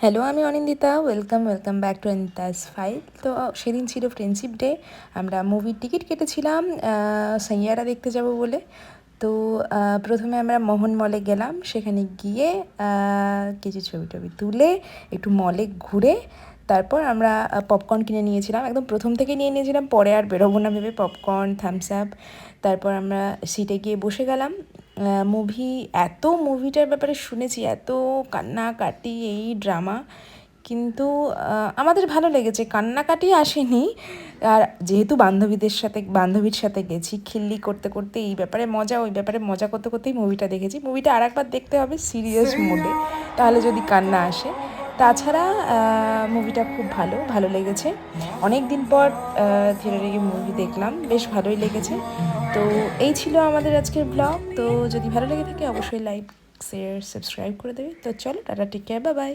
Hello, আমি Anindita. Welcome back to Anindita's file. তো সেদিন ছিল ফ্রেন্ডশিপ ডে। আমরা মুভির টিকিট কেটেছিলাম সাইয়ারা দেখতে যাব বলে। তো প্রথমে আমরা মোহন মলে গেলাম। সেখানে গিয়ে কিছু ছবি টবি তুলে একটু মলে ঘুরে তারপর আমরা পপকর্ন কিনে নিয়েছিলাম। একদম প্রথম থেকে নিয়ে নিয়েছিলাম, পরে আর বেরোবো না ভেবে পপকর্ন, থামস আপ। তারপর আমরা সিটে গিয়ে বসে গেলাম। মুভিটার ব্যাপারে শুনেছি, এত কান্নাকাটি, এই ড্রামা, কিন্তু আমাদের ভালো লেগেছে, কান্নাকাটি আসেনি। আর যেহেতু বান্ধবীর সাথে গেছি, খিল্লি করতে করতে এই ব্যাপারে মজা ওই ব্যাপারে মজা করতে করতেই মুভিটা দেখেছি। মুভিটা আর একবার দেখতে হবে সিরিয়াস মোডে, তাহলে যদি কান্না আসে। তাছাড়া মুভিটা খুব ভালো লেগেছে। অনেক দিন পর থিয়েটারে গিয়ে মুভি দেখলাম, বেশ ভালোই লেগেছে। তো এই ছিল আমাদের আজকের ব্লগ। তো যদি ভালো লেগে থাকে অবশ্যই লাইক, শেয়ার, সাবস্ক্রাইব করে দেবে। তো চলো, tata, take care, bye by.